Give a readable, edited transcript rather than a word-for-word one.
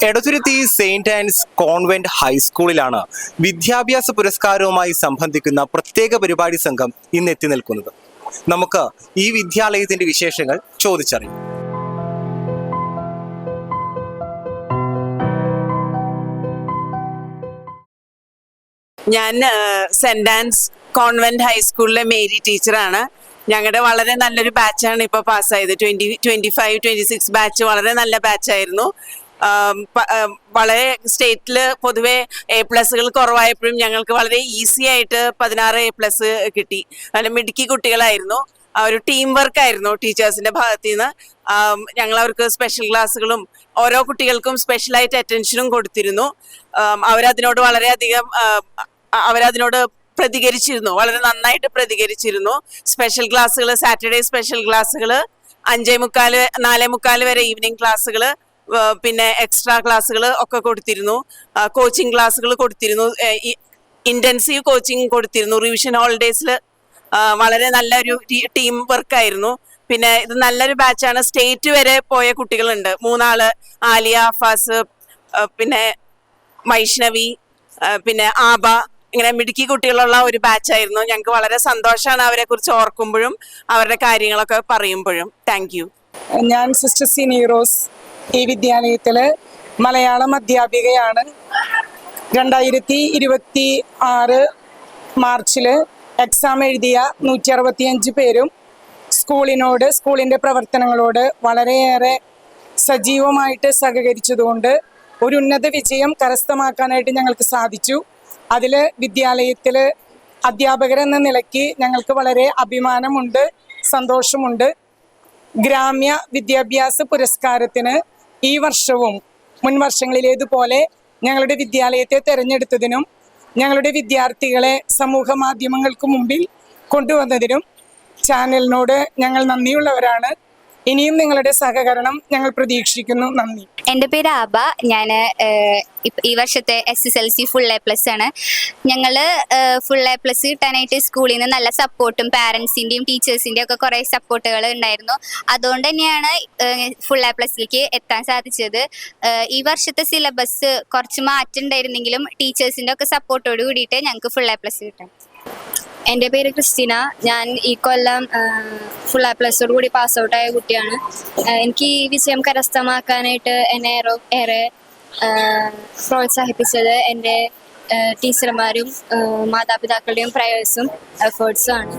Edathuruthy Saint Ans convent ഹൈസ്കൂളിലാണ് വിദ്യാഭ്യാസ പുരസ്കാരവുമായി സംബന്ധിക്കുന്ന പ്രത്യേക പരിപാടി സംഘം ഇന്ന് എത്തി നിൽക്കുന്നത്. നമുക്ക് ഈ വിദ്യാലയത്തിന്റെ വിശേഷങ്ങൾ ചോദിച്ചറിയാം. ഞാൻ സെന്റ് ആൻസ് കോൺവെന്റ് ഹൈസ്കൂളിലെ മേരി ടീച്ചറാണ്. ഞങ്ങളുടെ വളരെ നല്ലൊരു ബാച്ചാണ് ഇപ്പോൾ പാസ്സായത്. 25-26 ബാച്ച് വളരെ നല്ല ബാച്ചായിരുന്നു. വളരെ സ്റ്റേറ്റിൽ പൊതുവെ A+ കുറവായപ്പോഴും ഞങ്ങൾക്ക് വളരെ ഈസി ആയിട്ട് 16 A+ കിട്ടി. നല്ല മിടുക്കി കുട്ടികളായിരുന്നു. ഒരു ടീം വർക്കായിരുന്നു ടീച്ചേഴ്സിന്റെ ഭാഗത്തു നിന്ന്. ഞങ്ങൾ അവർക്ക് സ്പെഷ്യൽ ക്ലാസ്സുകളും ഓരോ കുട്ടികൾക്കും സ്പെഷ്യലായിട്ട് അറ്റൻഷനും കൊടുത്തിരുന്നു. അവരതിനോട് പ്രതികരിച്ചിരുന്നു, വളരെ നന്നായിട്ട് പ്രതികരിച്ചിരുന്നു. സ്പെഷ്യൽ ക്ലാസ്സുകൾ, സാറ്റർഡേ സ്പെഷ്യൽ ക്ലാസ്സുകൾ, 5:45, 4:45 വരെ ഈവനിങ് ക്ലാസ്സുകൾ, പിന്നെ എക്സ്ട്രാ ക്ലാസ്സുകൾ ഒക്കെ കൊടുത്തിരുന്നു. കോച്ചിങ് ക്ലാസ്സുകൾ കൊടുത്തിരുന്നു, ഇന്റൻസീവ് കോച്ചിങ് കൊടുത്തിരുന്നു. റിവിഷൻ ഹോളിഡേയ്സിൽ വളരെ നല്ലൊരു ടീം വർക്കായിരുന്നു. പിന്നെ ഇത് നല്ലൊരു ബാച്ചാണ്. സ്റ്റേറ്റ് വരെ പോയ കുട്ടികളുണ്ട്. 3 ആള്, ആലിയ, അഫാസ്, പിന്നെ വൈഷ്ണവി, പിന്നെ ആബ, ഇങ്ങനെ മിടുക്കി കുട്ടികളുള്ള ഒരു ബാച്ചായിരുന്നു. ഞങ്ങൾക്ക് വളരെ സന്തോഷമാണ് അവരെ കുറിച്ച് ഓർക്കുമ്പോഴും അവരുടെ കാര്യങ്ങളൊക്കെ പറയുമ്പോഴും. Thank you. ഞാൻ സിസ്റ്റർ സിനീറോസ്, ഈ വിദ്യാലയത്തില് മലയാളം അധ്യാപികയാണ്. 2026 മാർച്ചില് എക്സാം എഴുതിയ 165 പേരും സ്കൂളിന്റെ പ്രവർത്തനങ്ങളോട് വളരെയേറെ സജീവമായിട്ട് സഹകരിച്ചതുകൊണ്ട് ഒരു ഉന്നത വിജയം കരസ്ഥമാക്കാനായിട്ട് ഞങ്ങൾക്ക് സാധിച്ചു. അതിൽ വിദ്യാലയത്തിൽ അധ്യാപകരെന്ന നിലയ്ക്ക് ഞങ്ങൾക്ക് വളരെ അഭിമാനമുണ്ട്, സന്തോഷമുണ്ട്. ഗ്രാമ്യ വിദ്യാഭ്യാസ പുരസ്കാരത്തിന് ഈ വർഷവും മുൻ വർഷങ്ങളിലേതുപോലെ ഞങ്ങളുടെ വിദ്യാലയത്തെ തിരഞ്ഞെടുത്തതിനും ഞങ്ങളുടെ വിദ്യാർത്ഥികളെ സമൂഹ മാധ്യമങ്ങൾക്ക് മുമ്പിൽ കൊണ്ടുവന്നതിനും ചാനലിനോട് ഞങ്ങൾ നന്ദിയുള്ളവരാണ്. ഇനിയും നിങ്ങളുടെ സഹകരണം ഞങ്ങൾ പ്രതീക്ഷിക്കുന്നു. നന്ദി. എൻ്റെ പേര് ആബ. ഞാൻ ഈ വർഷത്തെ SSLC ഫുൾ A+ ആണ്. ഞങ്ങൾ ഫുൾ A+ കിട്ടാനായിട്ട് സ്കൂളിൽ നിന്ന് നല്ല സപ്പോർട്ടും പാരൻസിൻ്റെയും ടീച്ചേഴ്സിൻ്റെയും ഒക്കെ കുറേ സപ്പോർട്ടുകൾ ഉണ്ടായിരുന്നു. അതുകൊണ്ട് തന്നെയാണ് ഫുൾ A+ലേക്ക് എത്താൻ സാധിച്ചത്. ഈ വർഷത്തെ സിലബസ് കുറച്ച് മാറ്റം ഉണ്ടായിരുന്നെങ്കിലും ടീച്ചേഴ്സിൻ്റെ ഒക്കെ സപ്പോർട്ടോട് കൂടിയിട്ട് ഞങ്ങൾക്ക് ഫുൾ A+ കിട്ടാം. എൻ്റെ പേര് ക്രിസ്റ്റീന. ഞാൻ ഈ കൊല്ലം ഫുൾ A+ഓട് കൂടി പാസ് ഔട്ടായ കുട്ടിയാണ്. എനിക്ക് ഈ വിജയം കരസ്ഥമാക്കാനായിട്ട് എന്നെ ഏറെ പ്രോത്സാഹിപ്പിച്ചത് എൻ്റെ ടീച്ചർമാരും മാതാപിതാക്കളുടെയും പ്രയേഴ്സും എഫേർട്സും ആണ്.